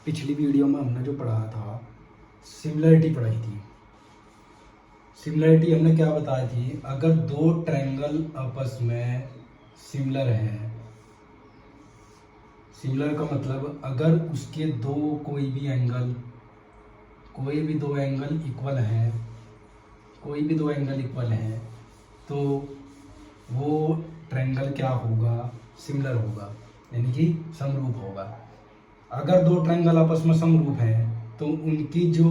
पिछली वीडियो में हमने जो पढ़ा था सिमिलरिटी पढ़ाई थी। सिमिलरिटी हमने क्या बताई थी, अगर दो ट्रायंगल आपस में सिमिलर हैं, सिमिलर का मतलब अगर उसके कोई भी दो एंगल इक्वल हैं, तो वो ट्रायंगल क्या होगा, सिमिलर होगा, यानी कि समरूप होगा। अगर दो ट्रायंगल आपस में समरूप हैं तो उनकी जो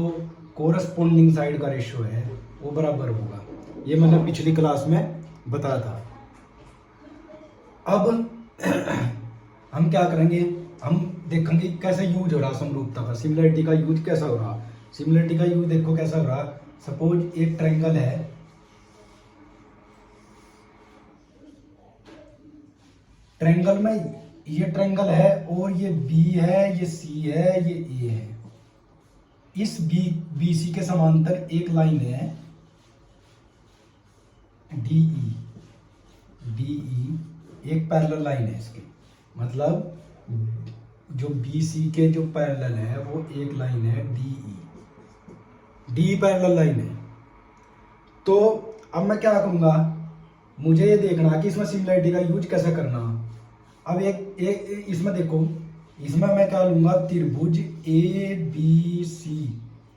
कोरस्पोंडिंग साइड का रेशियो है वो बराबर होगा। ये मैंने पिछली क्लास में बताया था। अब हम क्या करेंगे, हम देखेंगे कैसे यूज हो रहा समरूपता का, सिमिलरिटी का यूज कैसा हो रहा। सिमिलरिटी का यूज देखो कैसा हो रहा। सपोज एक ट्रायंगल है, ट्रायंगल में ये ट्रायंगल है और ये बी है, ये सी है, ये ए है। इस बी सी के समांतर एक लाइन है डीई, एक पैरेलल लाइन है इसके, मतलब जो बी सी के जो पैरेलल है वो एक लाइन है डी पैरेलल लाइन है। तो अब मैं क्या करूंगा, मुझे ये देखना कि इसमें सिमिलरिटी का यूज कैसे करना। अब एक इसमें देखो, इसमें मैं क्या लूंगा, त्रिभुज ए बी सी,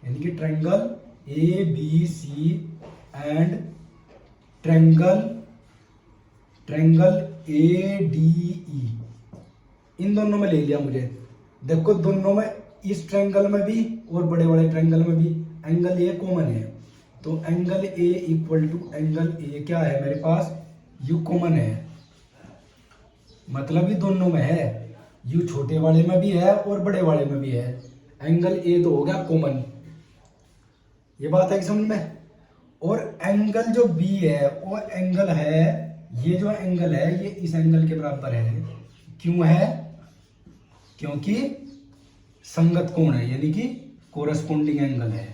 यानी कि triangle A B C and triangle A D E, इन दोनों में ले लिया मुझे। देखो दोनों में, इस ट्रायंगल में भी और बड़े बड़े ट्रायंगल में भी एंगल ए कॉमन है, तो angle A equal to angle A क्या है मेरे पास, यू कॉमन है, मतलब ये दोनों में है, यू छोटे वाले में भी है और बड़े वाले में भी है। एंगल ए तो हो गया कॉमन, ये बात है कि समझ में। और एंगल जो बी है वो एंगल है, ये जो एंगल है ये इस एंगल के बराबर है। क्यों है, क्योंकि संगत कोण है, यानी कि कोरस्पोंडिंग एंगल है।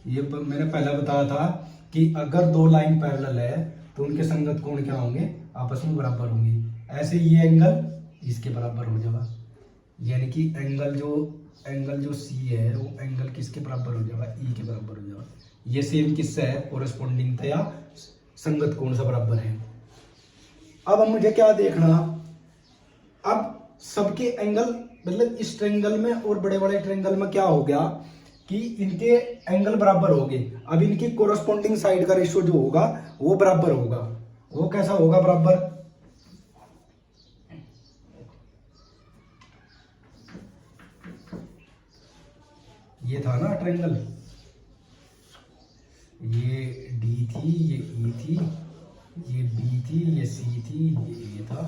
ये मैंने पहले बताया था कि अगर दो लाइन पैरेलल है तो उनके संगत कोण क्या होंगे, आपस में बराबर होंगे। ऐसे ये एंगल इसके बराबर हो जाएगा, यानी कि एंगल जो सी है वो एंगल किसके बराबर हो जाएगा, ई के बराबर हो जाएगा। ये सेम किससे है, कोरस्पोंडिंग था या संगत कोण से बराबर है। अब मुझे क्या देखना, अब सबके एंगल, मतलब इस ट्रायंगल में और बड़े बड़े ट्रायंगल में क्या हो गया कि इनके एंगल बराबर हो गए। अब इनकी कोरस्पोंडिंग साइड का रेशियो जो होगा वो बराबर होगा। वो कैसा होगा बराबर, ये था ना ट्रायंगल, ये डी थी, ये ई थी, ये बी थी, ये सी थी, ये ए था,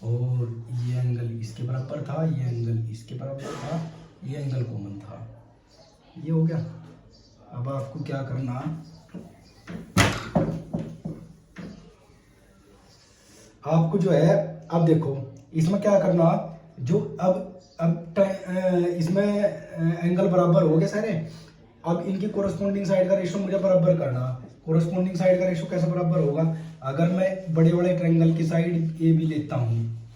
और ये एंगल इसके बराबर था, ये एंगल इसके बराबर था, ये एंगल कॉमन था। ये हो गया। अब आपको क्या करना, आपको जो है, अब देखो इसमें क्या करना, जो अब इसमें एंगल बराबर हो गए सारे। अब इनकी कोरस्पोंडिंग साइड का रेशियो मुझे बराबर करना। कोरस्पोंडिंग साइड का रेशियो कैसे बराबर होगा, अगर मैं बड़े बड़े ट्रायंगल की साइड ए बी लेता हूँ,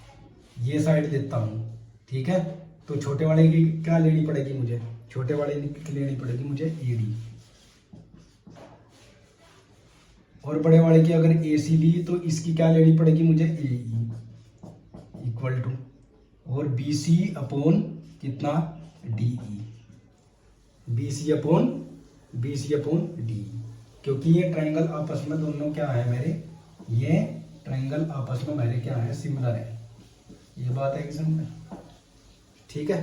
ये साइड लेता हूँ, ठीक है, तो छोटे वाले की क्या लेनी पड़ेगी मुझे, छोटे वाले की लेनी पड़ेगी मुझे ए डी, और बड़े वाले की अगर ए सी ली तो इसकी क्या लेनी पड़ेगी मुझे, ए ई इक्वल टू, और बी सी अपॉन कितना, D E, B C upon D, क्योंकि ये ट्रायंगल आपस में दोनों क्या है मेरे, ये ट्रायंगल आपस में मेरे क्या है, सिमिलर है। ये बात है कि समझ, ठीक है।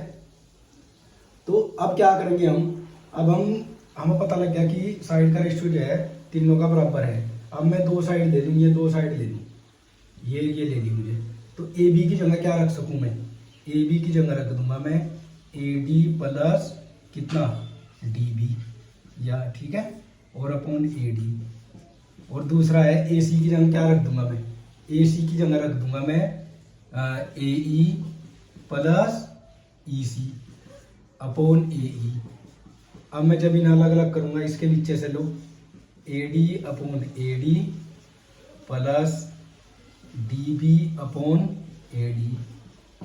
तो अब क्या करेंगे हम, अब हमें पता लग गया कि साइड का रेशियो जो है तीनों का बराबर है। अब मैं दो साइड ले लूँ, ये दो साइड ले लूँ, ये ले ली मुझे, तो ए बी की जगह क्या रख सकूँ मैं, ए बी की जगह रख दूंगा मैं ए डी प्लस कितना, डी बी, या ठीक है, और अपॉन ए डी। और दूसरा है ए सी की जगह क्या रख दूंगा मैं, ए सी की जगह रख दूंगा मैं ए E plus E C upon A ई। अब मैं जब इन अलग अलग करूंगा, इसके नीचे से लो A D upon A D plus D B upon A D,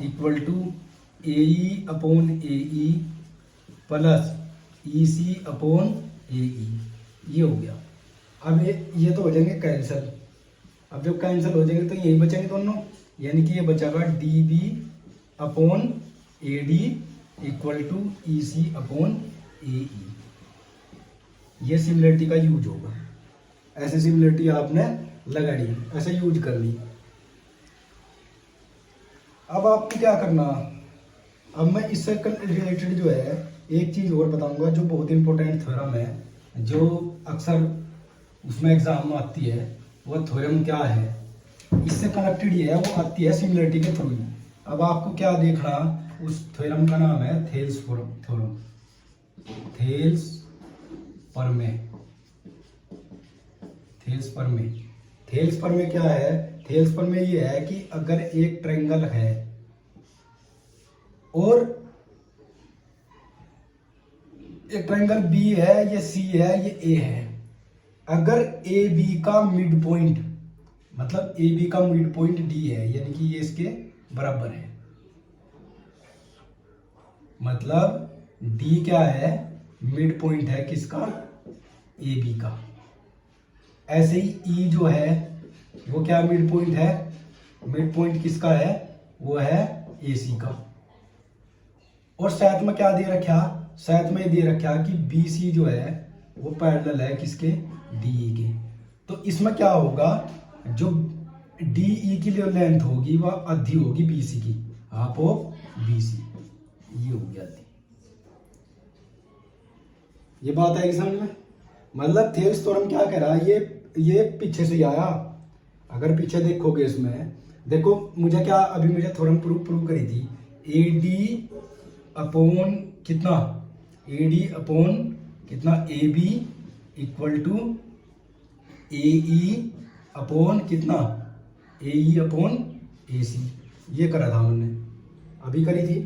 equal to A E upon A E plus E C upon A E, ये हो गया। अब ये तो हो जाएंगे कैंसिल। अब जब कैंसिल हो जाएंगे तो यही बचेंगे दोनों, यानी कि ये बचागा D B upon A D equal to E C upon A E. ये सिमिलरिटी का यूज होगा। ऐसे सिमिलरिटी आपने लगानी, ऐसे यूज कर ली। अब आपको क्या करना, अब मैं इससे रिलेटेड जो है एक चीज और बताऊंगा जो बहुत इंपॉर्टेंट थ्योरम है, जो अक्सर उसमें एग्जाम में आती है। वो थ्योरम क्या है, इससे कनेक्टेड ये है, वो आती है सिमिलरिटी के थ्रू। अब आपको क्या देखना, उस थ्योरम का नाम है थेल्स थ्योरम, थेल्स परमे। थेल्स परमे, थेल्स परमे क्या है, थेल्स परमे ये है कि अगर एक ट्रायंगल है और एक ट्रायंगल बी है, ये सी है, ये ए है, अगर ए बी का मिड पॉइंट, मतलब ए बी का मिड पॉइंट डी है, यानी कि ये इसके बराबर है, मतलब डी क्या है, मिड पॉइंट है किसका, ए बी का। ऐसे ही ई जो है वो क्या मिड पॉइंट है, मिड पॉइंट किसका है, वो है ए सी का। और साथ में क्या दे रखा, साथ में दे रखा कि बी सी जो है वो पैरेलल है किसके, डी ई के। तो इसमें क्या होगा, जो डी ई की जो लेंथ होगी वह आधी होगी बी सी की, हाफ ऑफ बी सी, ये होगी आधी। ये बात है समझ में, मतलब थेल्स थ्योरम क्या कह रहा है, ये पीछे से आया। अगर पीछे देखोगे इसमें, देखो मुझे क्या, अभी मुझे थ्योरम प्रूव करी थी, ए डी अपॉन कितना, ए डी अपॉन कितना, A B equal to A E upon कितना, ए ई अपॉन ए सी, ये करा था हमने, अभी करी थी।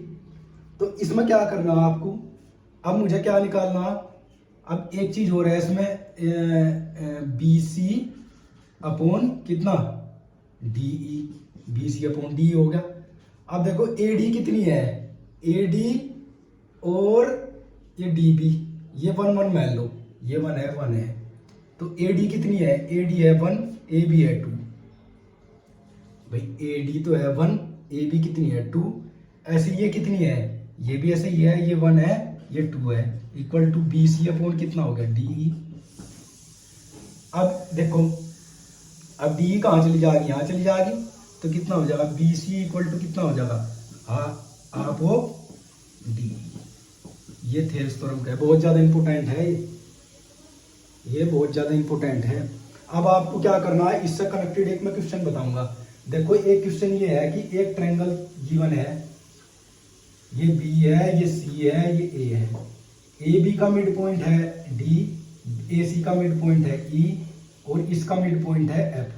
तो इसमें क्या करना आपको, अब मुझे क्या निकालना, अब एक चीज हो रहा है इसमें, बी सी अपॉन कितना, D E, B C upon D हो गया। अब देखो ए डी कितनी है, ए डी और ये डी बी, ये वन वन मान लो, ये वन है, तो ए डी कितनी है, ए डी है 1, ए बी है 2। भाई ए डी तो है 1, ए बी कितनी है 2, ऐसे ये कितनी है, ये भी ऐसे ही है, ये 1 है, ये 2 है, equal to B C upon कितना हो गया, डी ई। अब देखो, अब डी ई कहाँ चली जाएगी, यहाँ चली जाएगी, तो कितना हो जाएगा, बी सी इक्वल टू कितना हो जाएगा, हाफ ऑफ डी। ये थेल्स थ्योरम का है, बहुत ज्यादा इंपोर्टेंट है ये बहुत ज्यादा इंपोर्टेंट है। अब आपको क्या करना है, इससे कनेक्टेड एक मैं क्वेश्चन बताऊंगा। देखो एक क्वेश्चन ये है कि एक ट्रायंगल गिवन है, ये बी है, ये सी है, ये ए है, ए बी का मिड पॉइंट है डी, ए सी का मिड पॉइंट है ई, और इसका मिड पॉइंट है एफ,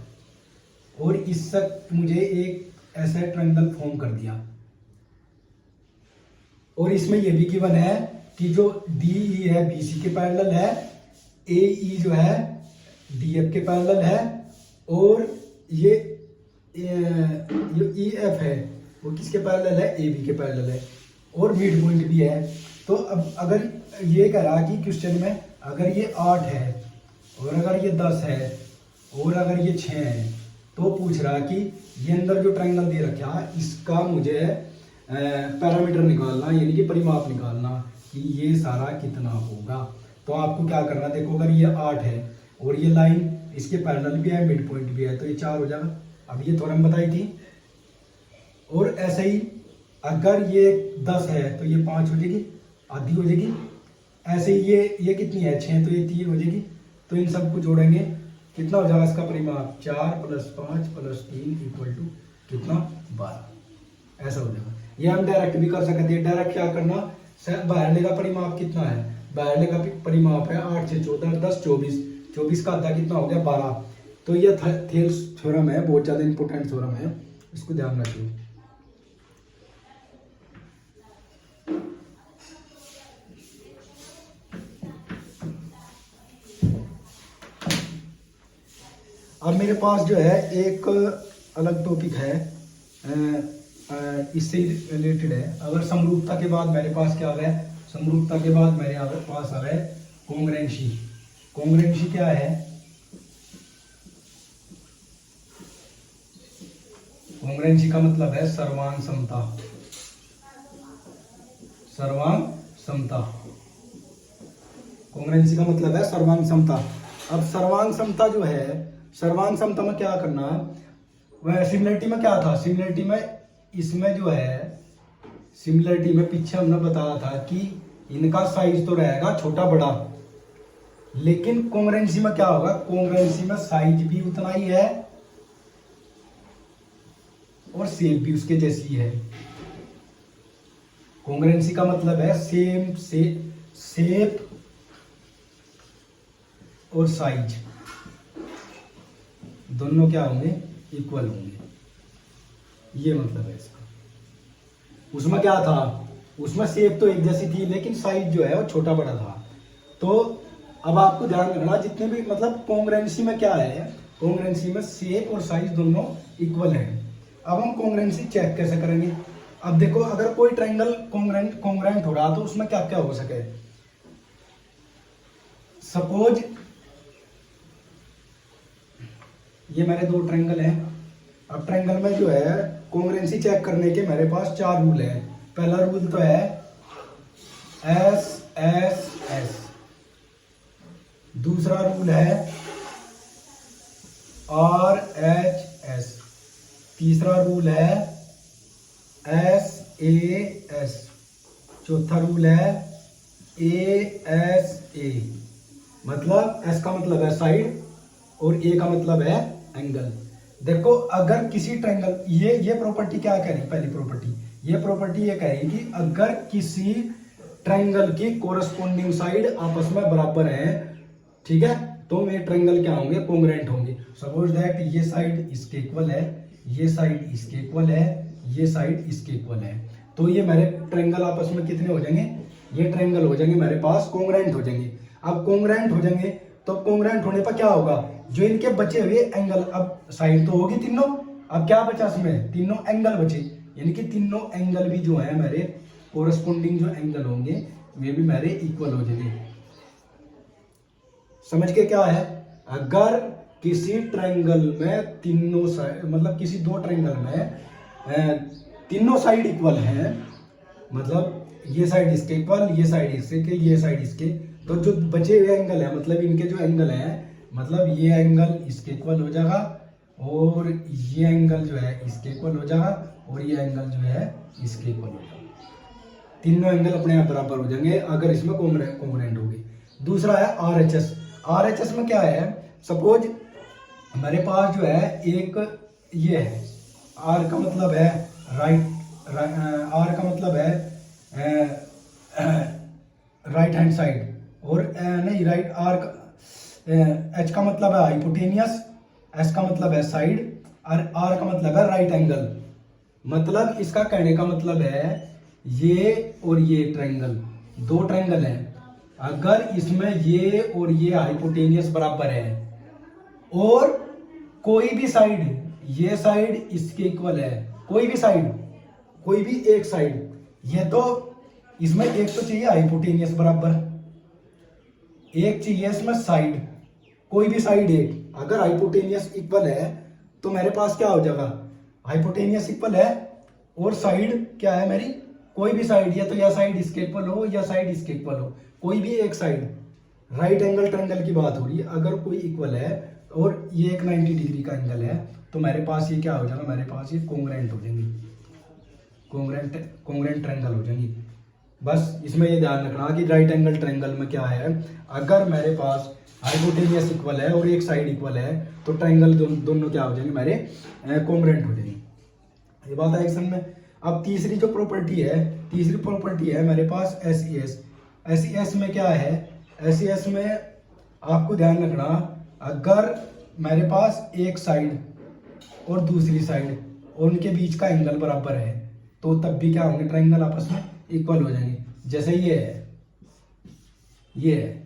और इससे मुझे एक ऐसा ट्रायंगल फॉर्म कर दिया। और इसमें यह भी गिवन है कि जो डी ई है बी सी के पैरेलल है, ए ई जो है डी एफ के पैरेलल है, और ये ई एफ है वो किसके पैरेलल है, ए बी के पैरेलल है, और मिड पॉइंट भी है। तो अब अगर ये कह रहा कि क्वेश्चन में अगर ये 8 है, और अगर ये 10 है, और अगर ये 6 है, तो पूछ रहा कि ये अंदर जो ट्रायंगल दे रखा है इसका मुझे पैरामीटर निकालना, यानी कि परिमाप निकालना कि ये सारा कितना होगा। तो आपको क्या करना, देखो अगर ये 8 है और ये लाइन इसके पैरेलल भी है, मिड पॉइंट भी है, तो ये 4 हो जाएगा। अब ये थ्योरम बताई थी। और ऐसे ही अगर ये 10 है तो ये 5 हो जाएगी, आधी हो जाएगी। ऐसे ही ये कितनी है, 6, तो ये 3 हो जाएगी। तो इन सबको जोड़ेंगे, कितना हो जाएगा इसका परिमाप, 4 + 5 + 3 इक्वल टू कितना, 12। ऐसा हो जाएगा। ये हम डायरेक्ट भी कर सकते हैं। डायरेक्ट क्या करना, बाहरले का परिमाप कितना है, बाहरले का परिमाप है 8 से 14 10 24, 24 का आधा कितना हो गया, 12। तो ये थेल्स थ्योरम है, बहुत ज्यादा इंपॉर्टेंट थ्योरम है, इसको ध्यान रखिए। अब मेरे पास जो है एक अलग टॉपिक है, इससे रिलेटेड है। अगर समरूपता के बाद मेरे पास क्या आ गया, समरूपता के बाद मेरे पास आ गया कॉन्ग्रुएंसी। कॉन्ग्रुएंसी क्या है, कॉन्ग्रुएंसी का मतलब है सर्वांग समता। सर्वांग समता, कॉन्ग्रुएंसी का मतलब है सर्वांग समता। अब सर्वांग समता जो है, सर्वांग समता में क्या करना, वह सिमिलरिटी में क्या था, सिमिलरिटी में इसमें जो है, सिमिलरिटी में पीछे हमने बताया था कि इनका साइज तो रहेगा छोटा बड़ा, लेकिन कॉन्ग्रुएंसी में क्या होगा, कॉन्ग्रुएंसी में साइज भी उतना ही है और शेप भी उसके जैसी है। कॉन्ग्रुएंसी का मतलब है सेम से शेप और साइज दोनों क्या होंगे, इक्वल होंगे, ये मतलब है इसका। उसमें क्या था, उसमें शेप तो एक जैसी थी लेकिन साइज जो है वो छोटा बड़ा था। तो अब आपको ध्यान रखना, जितने भी मतलब कॉन्ग्रुएंसी में क्या है, कॉन्ग्रुएंसी में शेप और साइज दोनों इक्वल है। अब हम कॉन्ग्रुएंसी चेक कैसे करेंगे, अब देखो अगर कोई ट्रायंगल कॉन्ग्रुएंट हो रहा तो उसमें क्या क्या हो सके। सपोज ये मेरे दो ट्रायंगल हैं। अब ट्रायंगल में जो है कॉन्ग्रुएंसी चेक करने के मेरे पास 4 रूल है। पहला रूल तो है एस एस एस, दूसरा रूल है आर एच एस, तीसरा रूल है एस ए एस, चौथा रूल है ए एस ए। मतलब एस का मतलब है साइड और ए का मतलब है एंगल। देखो अगर किसी ट्रायंगल, ये प्रॉपर्टी क्या कह रही, पहली प्रॉपर्टी, ये प्रॉपर्टी ये कह रही कि अगर किसी ट्रायंगल की कोरस्पोंडिंग साइड आपस में बराबर है, ठीक है, तो ये ट्रायंगल क्या होंगे, कॉन्ग्रुएंट होंगे। सपोज दैट ये साइड इसके इक्वल है, ये साइड इसके इक्वल है, ये साइड इसके इक्वल है, तो ये मेरे ट्रायंगल आपस में कितने हो जाएंगे, ये ट्रायंगल हो जाएंगे मेरे पास कॉन्ग्रुएंट हो जाएंगे। अब कॉन्ग्रुएंट हो जाएंगे तो कॉन्ग्रुएंट होने पर क्या होगा, जो इनके बचे हुए एंगल, अब साइड तो होगी तीनों, अब क्या बचा इसमें, तीनों एंगल बचे, यानी कि तीनों एंगल भी जो है मेरे कोरस्पोंडिंग जो एंगल होंगे वे भी मेरे इक्वल हो जाएंगे। समझ के क्या है, अगर किसी ट्रायंगल में तीनों साइड, मतलब किसी दो ट्रायंगल में तीनों साइड इक्वल है, मतलब ये साइड इसके इक्वल, ये साइड इसके, ये साइड इसके, तो जो बचे हुए एंगल है, मतलब इनके जो एंगल हैं, मतलब ये एंगल इसके इक्वल हो जाएगा और ये एंगल जो है इसके इक्वल हो जाएगा और ये एंगल जो है इसके इक्वल हो जाएगा। तीनों एंगल अपने आप बराबर हो जाएंगे अगर इसमें कॉन्ग्रुएंट होगी। दूसरा है आरएचएस। आरएचएस में क्या है, सपोज हमारे पास जो है एक ये है, आर का मतलब है आर का मतलब है राइट हैंड साइड, और नहीं राइट, एच का मतलब है हाइपोटेनियस, एस का मतलब है साइड और आर का मतलब है राइट एंगल। मतलब इसका कहने का मतलब है ये और ये ट्रायंगल, दो ट्रायंगल हैं, अगर इसमें ये और ये हाइपोटेनियस बराबर है और कोई भी साइड, ये साइड इसके इक्वल है, कोई भी साइड, कोई भी एक साइड, ये तो इसमें एक तो चाहिए हाइपोटेनियस बराबर, एक चाहिए इसमें साइड, कोई भी साइड एक, अगर हाइपोटेनियस इक्वल है तो मेरे पास क्या हो जाएगा, हाइपोटेनियस इक्वल है और साइड क्या है मेरी, कोई भी साइड, या तो या साइड इसके इक्वल हो या साइड इसके इक्वल हो, कोई भी एक साइड, राइट एंगल ट्रायंगल की बात हो रही है, अगर कोई इक्वल है और ये एक 90 डिग्री का एंगल है तो मेरे पास ये क्या हो जाएगा, मेरे पास ये कॉन्ग्रुएंट हो जाएंगे, कॉन्ग्रुएंट ट्रायंगल हो जाएंगी। बस इसमें ये ध्यान रखना कि राइट एंगल ट्रायंगल में क्या है, अगर मेरे पास हाइपोटेनियस इक्वल है और एक साइड इक्वल है तो ट्रायंगल दोनों क्या हो जाएंगे, मेरे कॉन्ग्रुएंट हो जाएंगे। ये बात है एक्शन में। अब तीसरी जो प्रॉपर्टी है, तीसरी प्रॉपर्टी है मेरे पास एस एस में क्या है, एस में आपको ध्यान रखना, अगर मेरे पास एक साइड और दूसरी साइड और उनके बीच का एंगल बराबर है तो तब भी क्या होंगे, ट्रायंगल आपस में इक्वल हो जाएंगे। जैसे ये है, ये है,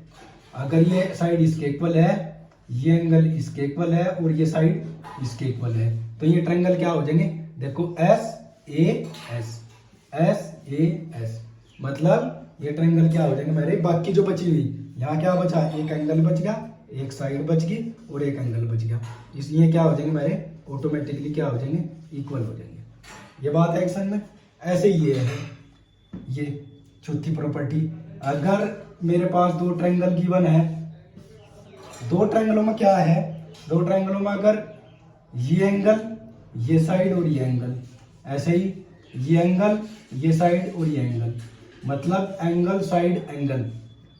अगर ये साइड इसके इक्वल है, ये एंगल इसके इक्वल है और ये साइड इसके इक्वल है तो ये ट्रायंगल क्या हो जाएंगे, देखो S A S, S A S, मतलब ये ट्रायंगल क्या हो जाएंगे मेरे, बाकी जो बची हुई यहाँ क्या बचा, एक एंगल बच गया, एक साइड बच गई और एक एंगल बच गया, इसलिए क्या हो जाएंगे मेरे, ऑटोमेटिकली क्या हो जाएंगे, इक्वल हो जाएंगे। ये बात है एक समझ में। ऐसे ये है, ये चौथी प्रॉपर्टी, अगर मेरे पास दो ट्रायंगल गिवन है, दो ट्रायंगलों में क्या है, दो ट्रायंगलों में अगर ये एंगल, ये साइड और ये एंगल, ऐसे ही ये एंगल, ये साइड और ये एंगल, मतलब angle side angle,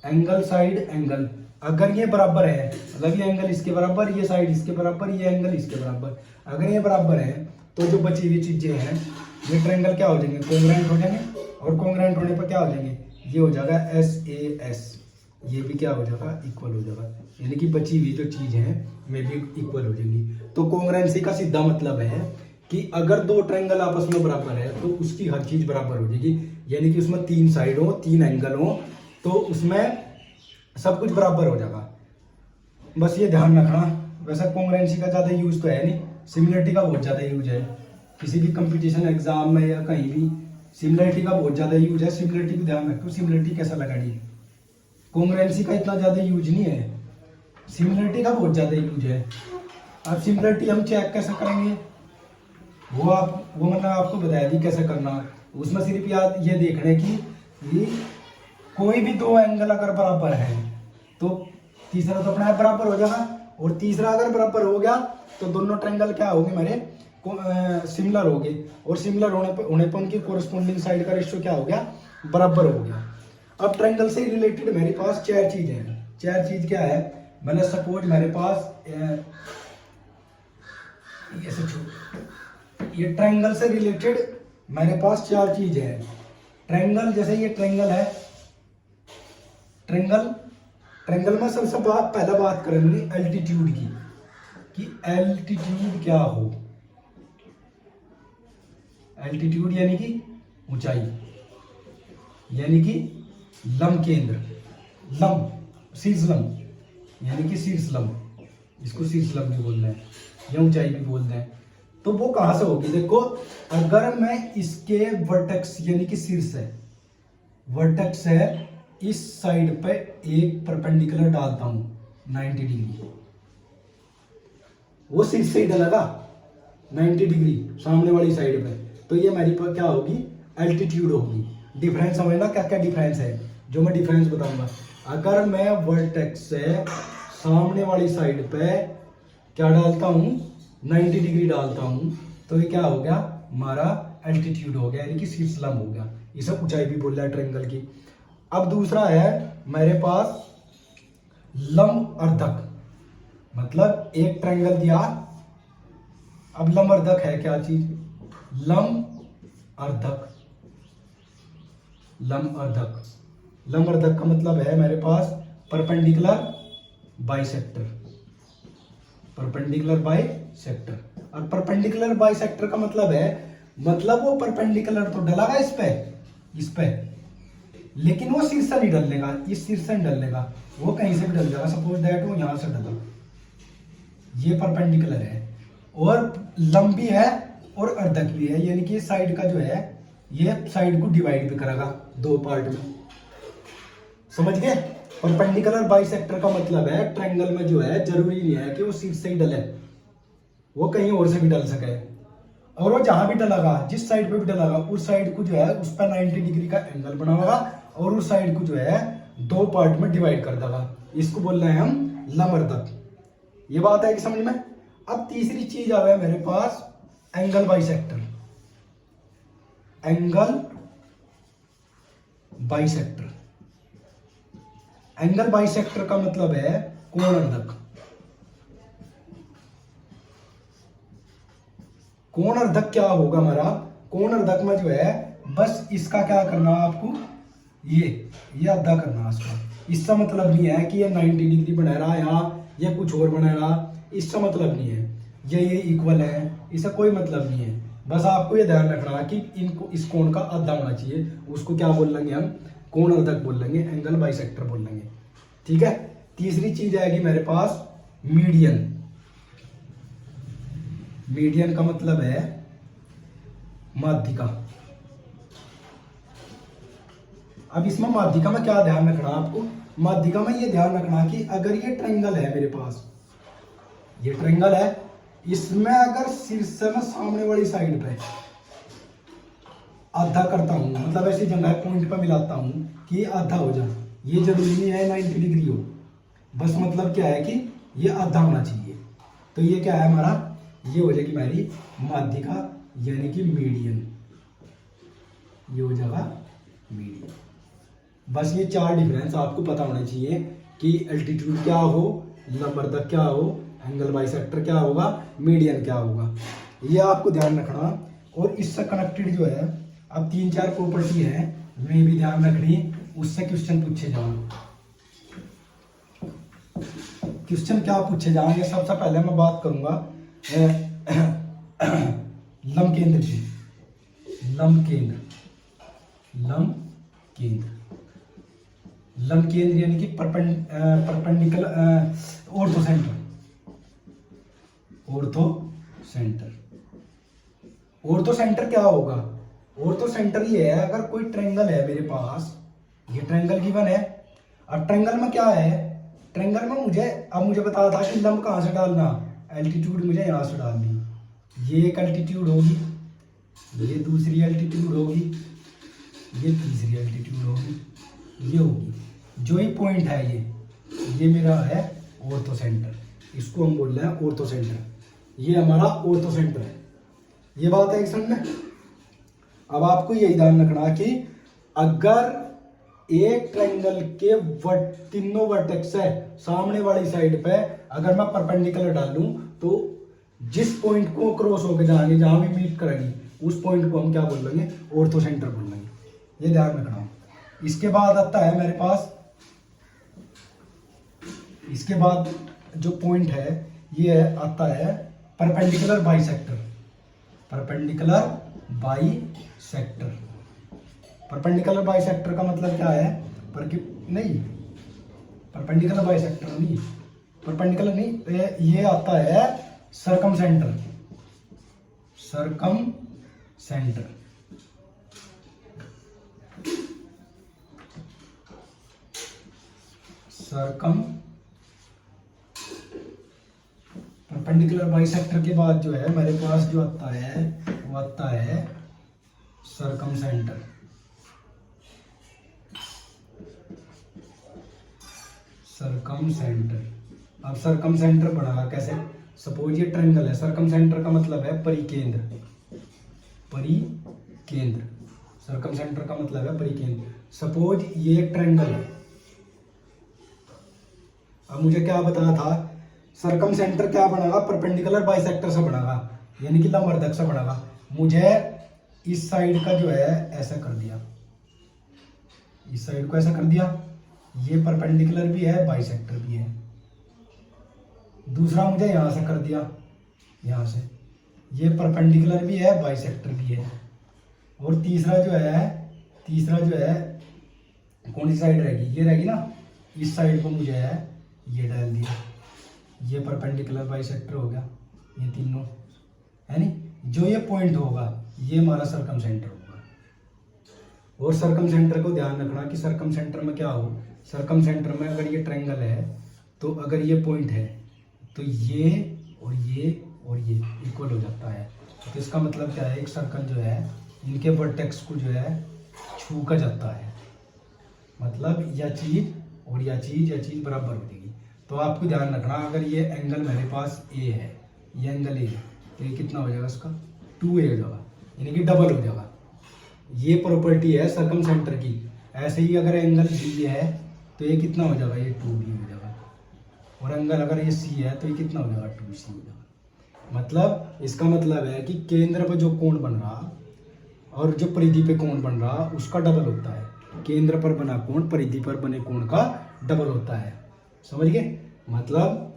angle side angle, अगर ये बराबर है, मतलब ये एंगल इसके बराबर, ये साइड इसके बराबर, ये एंगल इसके बराबर, अगर ये बराबर है तो जो बची हुई चीजें हैं ये ट्रायंगल क्या हो जाएंगे, कॉन्ग्रुएंट हो जाएंगे, और कॉन्ग्रुएंट होने पर क्या हो जाएंगे, ये हो जाएगा एस ए एस, ये भी क्या हो जाएगा, इक्वल हो जाएगा, यानी कि बची हुई जो चीज है वे भी इक्वल हो जाएंगी। तो कॉन्ग्रुएंसी का सीधा मतलब है कि अगर दो ट्रायंगल आपस में बराबर है तो उसकी हर चीज बराबर हो जाएगी, यानी कि उसमें तीन साइड हो, तीन एंगल हो, तो उसमें सब कुछ बराबर हो जाएगा। बस ये ध्यान रखना। वैसा कॉन्ग्रुएंसी का ज़्यादा यूज तो है नहीं, सिमिलरिटी का बहुत ज़्यादा यूज है, किसी भी कंपटीशन एग्जाम में या कहीं भी सिमिलरिटी का बहुत ज़्यादा यूज है। सिमिलरिटी भी ध्यान रखो, सिमिलरिटी कैसा लगानी है, कॉन्ग्रुएंसी का इतना ज़्यादा यूज नहीं है, सिमिलरिटी का बहुत ज़्यादा यूज है। अब सिमिलरिटी हम चेक कैसे करेंगे, वो मतलब आपको बताया दी कैसे करना, उसमें सिर्फ याद ये देखने की कोई भी दो एंगल अगर बराबर है तो तीसरा तो अपने आप बराबर हो जाएगा, और तीसरा अगर बराबर हो गया तो दोनों ट्रायंगल क्या होंगे मेरे, सिमिलर हो गए, और सिमिलर होने पर उनकी कोरस्पोंडिंग साइड का रेशियो क्या हो गया, बराबर हो गया। अब ट्रायंगल से रिलेटेड मेरे पास चार चीज है। चार चीज क्या है, मतलब सपोज मेरे पास ये ट्रायंगल से रिलेटेड मेरे पास चार चीज है। ट्रायंगल, जैसे ये ट्रायंगल है, ट्रायंगल में सबसे पहला बात करेंगे एल्टीट्यूड की, कि एल्टीट्यूड क्या हो। एल्टीट्यूड यानी कि ऊंचाई, यानी कि लंब केंद्र, लंब शीर्ष लंब, यानी कि शीर्ष लंब, इसको शीर्ष लंब भी बोलते हैं या ऊंचाई भी बोलते हैं। तो वो कहां से होगी, देखो अगर मैं इसके वर्टेक्स यानी कि शीर्ष है, वर्टेक्स है, इस साइड पे एक परपेंडिकुलर डालता हूं 90 डिग्री, वो शीर्ष से डलेगा 90 डिग्री सामने वाली साइड पे, तो ये मेरी पर क्या होगी, एल्टीट्यूड होगी। डिफरेंस समझना, क्या क्या डिफरेंस है जो मैं डिफरेंस बताऊंगा। अगर मैं वर्टेक्स से सामने वाली साइड पे क्या डालता हूं, 90 डिग्री डालता हूं, तो ये क्या हो गया, हमारा एल्टीट्यूड हो गया, यानी कि शीर्ष लंब हो गया। इसे ऊंचाई भी बोल रहा है ट्रायंगल की। अब दूसरा है मेरे पास लंब अर्धक, मतलब एक ट्रायंगल दिया, अब लंब अर्धक है क्या चीज, लंब अर्धक, लंब अर्धक, लंब अर्धक का मतलब है मेरे पास परपेंडिकुलर बाइसेक्टर, परपेंडिकुलर बाइसेक्टर। और परपेंडिकुलर बाइसेक्टर का मतलब है, मतलब वो परपेंडिकुलर तो डलेगा इस पे, लेकिन वो शीर्ष से नहीं डलेगा, इस शीर्ष से नहीं डलेगा, वो कहीं से भी डल जाएगा। सपोज दैट वो यहां से डला, ये परपेंडिकुलर है और लंबी है और अर्धक भी है, यानी कि साइड का जो है ये साइड को डिवाइड भी करेगा दो पार्ट में, समझ गए। परपेंडिकुलर बाइसेक्टर का मतलब है ट्रायंगल में जो है जरूरी नहीं है कि वो शीर्ष से ही डले, वो कहीं और से भी डल सके, और वो जहां भी डलेगा, जिस साइड पे भी डलेगा, उस साइड को जो है उस पर 90 डिग्री का एंगल बनाएगा और उस साइड को जो है दो पार्ट में डिवाइड कर देगा। इसको बोल रहे हैं हम लंब अर्धक। ये बात है कि समझ में। अब तीसरी चीज आ गया मेरे पास angle bisector. Angle bisector, angle bisector का मतलब है कोण अर्धक। कोण अर्धक क्या होगा हमारा, कोण अर्धक में जो है बस इसका क्या करना आपको, ये अद्धा करना इसका। इसका मतलब नहीं है कि ये 90 डिग्री बना रहा यहाँ, ये कुछ और बना रहा, इसका मतलब नहीं है। ये इक्वल है, इसका कोई मतलब नहीं है। बस आपको ये ध्यान रखना कि इनको इस कोण का आधा होना चाहिए, उसको क्या बोल लेंगे हम, कोण अर्धक बोल लेंगे, एंगल बाइसेक्टर बोल लेंगे, ठीक है। तीसरी चीज आएगी मेरे पास मीडियन। मीडियन का मतलब है माध्यिका। अब इसमें माध्यिका में क्या ध्यान रखना आपको, माध्यिका में ये ध्यान रखना कि अगर ये ट्रायंगल है मेरे पास, ये ट्रायंगल है, इसमें अगर शीर्ष में सामने वाली साइड पे आधा करता हूं, मतलब ऐसी जगह पॉइंट पे मिलाता हूं कि ये आधा हो जाए, ये जरूरी नहीं है 90 डिग्री हो, बस मतलब क्या है कि ये आधा होना चाहिए। तो ये क्या है हमारा, ये हो जाएगी हमारी माध्यिका यानी कि मीडियन, ये हो जाएगा मीडियन। बस ये चार डिफरेंस आपको पता होना चाहिए कि एल्टीट्यूड क्या हो, लंबवर्धक क्या हो, एंगल बाइसेक्टर क्या होगा, मीडियन क्या होगा, ये आपको ध्यान रखना। और इससे कनेक्टेड जो है अब 3-4 प्रॉपर्टी है वे भी ध्यान रखनी, उससे क्वेश्चन पूछे जाएंगे। क्वेश्चन क्या पूछे जाएंगे, सबसे पहले मैं बात करूंगा लंब केंद्र की, लंब केंद्र, लंब केंद्र, लंब केंद्र यानी कि perpendicular ortho centre, ortho centre. Ortho centre क्या होगा, ऑर्थो सेंटर ये है अगर कोई ट्रायंगल है मेरे पास, ये ट्रायंगल गिवन है। अब ट्रायंगल में क्या है, ट्रायंगल में मुझे बताया था कि लंब कहां से डालना, एल्टीट्यूड मुझे यहां से डालनी, ये एक एल्टीट्यूड होगी, ये दूसरी एल्टीट्यूड होगी, ये तीसरी एल्टीट्यूड होगी, ये होगी। जो ही पॉइंट है ये मेरा है ऑर्थो सेंटर, इसको हम बोल रहे हैं ऑर्थो सेंटर, ये हमारा ऑर्थो सेंटर है। ये बात है एक समझ में। अब आपको यही ध्यान रखना कि अगर एक ट्रायंगल के तीनों वर्टेक्स है सामने वाली साइड पे, अगर मैं परपेंडिकुलर डालूं तो जिस पॉइंट को क्रॉस होकर जाएंगे, जहां भी मीट करेंगे, उस पॉइंट को हम क्या बोल लेंगे, ऑर्थो सेंटर बोल लेंगे। ये ध्यान रखना। इसके बाद आता है मेरे पास, इसके बाद जो पॉइंट है ये आता है perpendicular bisector, perpendicular bisector. Perpendicular bisector का मतलब क्या है, नहीं परपेंडिकुलर बाइसेक्टर नहीं, परपेंडिकुलर नहीं, ये आता है सरकम सेंटर, सरकम सेंटर। सरकम परपेंडिकुलर बाइसेक्टर के बाद जो है मेरे पास जो आता है वो आता है सरकम सेंटर। सरकम सेंटर, अब सरकम सेंटर बना कैसे, सपोज ये ट्रायंगल है, सरकम सेंटर का मतलब है परिकेंद्र, परिकेंद्र, सरकम सेंटर का मतलब है परिकेंद्र। सपोज ये एक ट्रायंगल है, अब मुझे क्या बताया था, सरकम सेंटर क्या बनेगा, परपेंडिकुलर बाइसेक्टर से बनेगा, यानी कि लंबवर्धक से बनेगा। मुझे इस साइड का जो है ऐसा कर दिया, इस साइड को ऐसा कर दिया, ये परपेंडिकुलर भी है बाइसेक्टर भी है। दूसरा मुझे यहां से कर दिया, यहां से ये परपेंडिकुलर भी है बाइसेक्टर भी है। और तीसरा जो है कौन सी साइड रहेगी, ये रहेगी ना, इस साइड को मुझे है ये डाल दिया, ये परपेंडिकुलर बाइसेक्टर हो गया, ये तीनों है नी। जो ये पॉइंट होगा ये हमारा सरकम सेंटर होगा। और सरकम सेंटर को ध्यान रखना कि सरकम सेंटर में क्या हो, सरकम सेंटर में अगर ये ट्रायंगल है तो अगर ये पॉइंट है तो ये और ये इक्वल हो जाता है। तो इसका मतलब क्या है, एक सर्कल जो है इनके वर्टेक्स को जो है छू कर जाता है, मतलब यह चीज और यह चीज बराबर हो जाएगी। तो आपको ध्यान रखना, अगर ये एंगल मेरे पास ए है, ये एंगल ए है, तो ये कितना हो जाएगा, इसका 2a हो जाएगा, यानी कि डबल हो जाएगा। ये प्रॉपर्टी है सरकम सेंटर की। ऐसे ही अगर एंगल बी है तो ये कितना हो जाएगा, ये 2b हो जाएगा। और एंगल अगर ये सी है तो ये कितना हो जाएगा, 2c हो जाएगा। मतलब इसका मतलब है कि केंद्र पर जो कोण बन रहा और जो परिधि पे कोण बन रहा उसका डबल होता है। केंद्र पर बना कोण परिधि पर बने कोण का डबल होता है, समझ गए। मतलब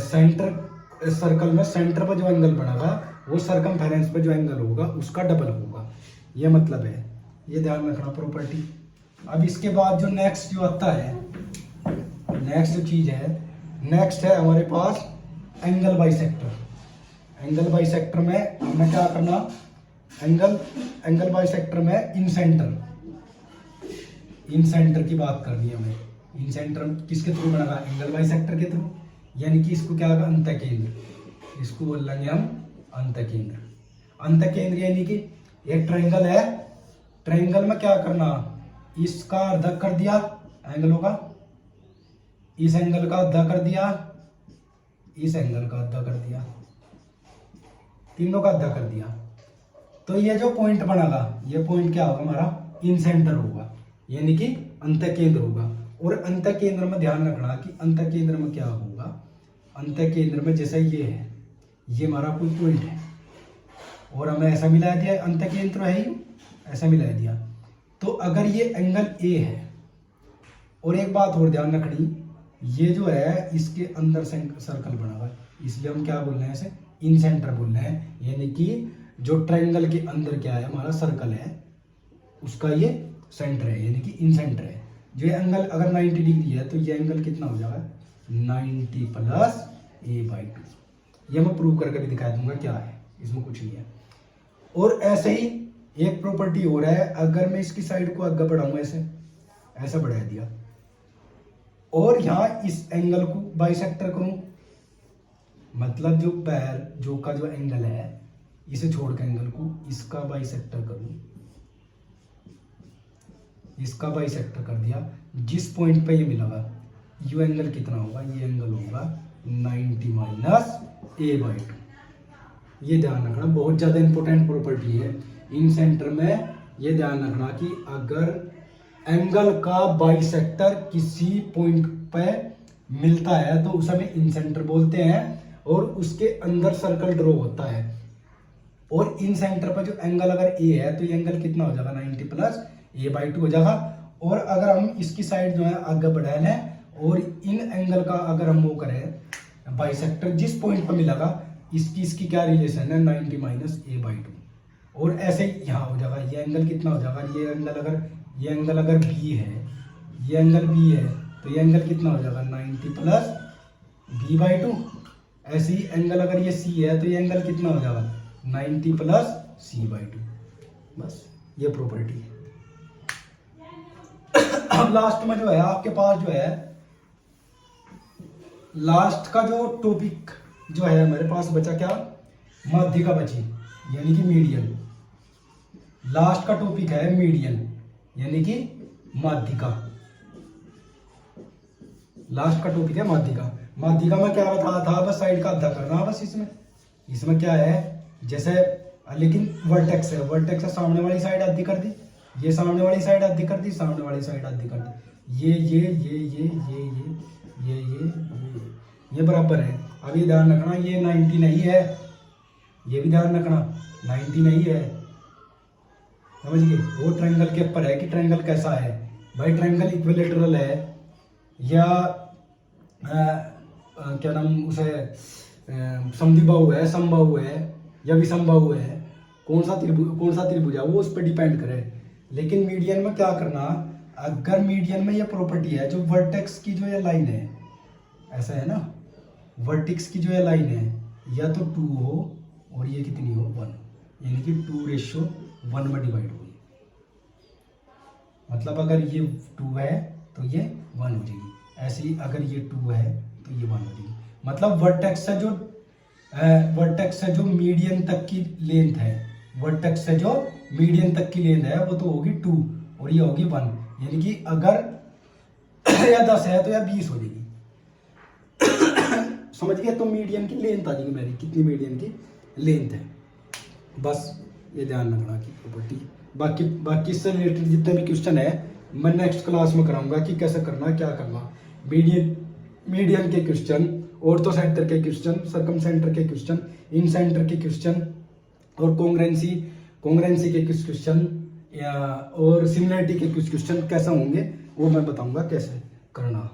सेंटर सर्कल में सेंटर पर जो एंगल बनेगा वो सरकमफेरेंस पर जो एंगल होगा उसका डबल होगा, ये मतलब है। ये ध्यान रखना प्रॉपर्टी। अब इसके बाद जो नेक्स्ट जो आता है, नेक्स्ट जो चीज है, नेक्स्ट है हमारे पास एंगल बाइसेक्टर। एंगल बाइसेक्टर में हमें क्या करना, एंगल बाइसेक्टर में इन सेंटर की बात करनी है हमें। इन सेंटर किसके थ्रू बनेगा? एंगल बाइसेक्टर के थ्रू, यानी कि इसको क्या होगा? अंतकेंद्र, इसको बोल लेंगे हम अंतकेंद्र। अंतकेंद्र यानी कि एक ट्रायंगल है, ट्रायंगल में क्या करना? इसका आधा कर दिया एंगलों का, इस एंगल का आधा कर दिया, इस एंगल का आधा कर दिया, तीनों का आधा कर दिया। तो ये जो पॉइंट बनेगा, ये पॉइंट क्या होगा? हमारा इन सेंटर होगा, यानी कि अंतकेंद्र होगा। और अंतकेंद्र में ध्यान रखना कि अंतकेंद्र में क्या होगा? अंतकेंद्र में जैसे ये है, ये हमारा कोई पॉइंट है और हमें ऐसा मिला दिया, अंतकेंद्र है ही, ऐसा मिला दिया। तो अगर ये एंगल ए है, और एक बात और ध्यान रखनी, ये जो है इसके अंदर सर्कल बना हुआ है, इसलिए हम क्या बोल रहे हैं? इसे इन सेंटर बोल रहे हैं, यानी कि जो ट्रायंगल के अंदर क्या है? हमारा सर्कल है, उसका ये सेंटर है, यानी कि इन सेंटर है। जो एंगल अगर 90 डिग्री है तो ये एंगल कितना हो जाएगा? 90 प्लस a/2। ये मैं प्रूव करके भी दिखा दूंगा क्या है, इसमें कुछ नहीं है। और ऐसे ही एक प्रॉपर्टी हो रहा है, अगर मैं इसकी साइड को आगे बढ़ाऊंगा, ऐसे बढ़ा दिया, और यहाँ इस एंगल को बाइसेक्टर करूं, मतलब जो पैर जो का जो एंगल है, इसे छोड़ के एंगल को इसका बाइसेक्टर करूं, इसका बाइसेक्टर कर दिया, जिस पॉइंट पे ये मिलेगा, ये एंगल कितना होगा? ये एंगल होगा 90 माइनस a/2। ये ध्यान रखना, बहुत ज़्यादा इंपॉर्टेंट प्रॉपर्टी है इन सेंटर में। ये ध्यान रखना कि अगर एंगल का बाइसेक्टर किसी पॉइंट पे मिलता है तो उसे हम इन सेंटर बोलते हैं, और उसके अंदर सर्कल ड्रॉ होता है। और इन सेंटर पर जो एंगल अगर ए है तो ये एंगल कितना हो जाएगा? 90 प्लस a/2 हो जाएगा। और अगर हम इसकी साइड जो है आगे बढ़ाए लें और इन एंगल का अगर हम वो करें बाइसेक्टर, जिस पॉइंट पर मिलेगा, इसकी क्या रिलेशन है? 90 माइनस a/2। और ऐसे ही यहाँ हो जाएगा, ये एंगल कितना हो जाएगा? ये एंगल अगर b है, ये एंगल b है, तो ये एंगल कितना हो जाएगा? 90 प्लस b/2। ऐसे ही एंगल अगर ये c है तो ये एंगल कितना हो जाएगा? 90 प्लस c/2। बस ये प्रॉपर्टी है। अब लास्ट में जो है आपके पास जो है, लास्ट का जो टॉपिक जो है मेरे पास बचा क्या? माध्यिका बची, यानी कि मीडियन। लास्ट का टॉपिक है मीडियन, यानी कि माध्यिका। लास्ट का टॉपिक है माध्यिका। माध्यिका में क्या बताया था? बस साइड का आधा करना, बस इसमें क्या है? जैसे लेकिन वर्टेक्स है, वर्टेक्स है, सामने वाली साइड आधी कर दी, ये सामने वाली साइड आधी कर दी, सामने वाली साइड आधी कर दी, ये बराबर है। अब ये ध्यान रखना, ये 90 नहीं है, ये भी ध्यान रखना 90 नहीं है, समझ गए? वो ट्रायंगल के ऊपर है कि ट्रायंगल कैसा है। भाई ट्रायंगल इक्विलेटरल है या क्या नाम उसे समद्विबाहु है, समबाहु है या विषमबाहु है, कौन सा त्रिभुज है, वो उस पर डिपेंड करे। लेकिन मीडियन में क्या करना? अगर मीडियन में ये प्रॉपर्टी है, जो वर्टेक्स की जो ये लाइन है, ऐसा है ना, वर्टेक्स की जो ये लाइन है, या तो 2 हो और ये कितनी हो? 1, यानी कि 2:1 में डिवाइड होगी। मतलब अगर ये 2 है तो ये 1 हो जाएगी, ऐसे ही अगर ये 2 है तो ये 1 हो जाएगी। मतलब वर्टेक्स से जो मीडियन तक की लेंथ है, वर्टेक्स से जो मीडियन तक की लेंथ है वो तो होगी 2 और ये होगी 1, यानी कि अगर या 10 है तो या 20 हो जाएगी। समझ गए? तो मीडियन की लेंथ आ जाएगी मेरी, कितनी मीडियन की लेंथ है। बस ये ध्यान रखना की प्रॉपर्टी। बाकी इससे रिलेटेड जितने भी क्वेश्चन है मैं नेक्स्ट क्लास में कराऊंगा कि कैसे करना, क्या करना। मीडियन के क्वेश्चन, ऑर्थो सेंटर के क्वेश्चन, सर्कम सेंटर के क्वेश्चन, इन सेंटर के क्वेश्चन, और कॉन्ग्रेंसी के कुछ क्वेश्चन और सिमिलरिटी के कुछ क्वेश्चन कैसे होंगे वो मैं बताऊंगा कैसे करना।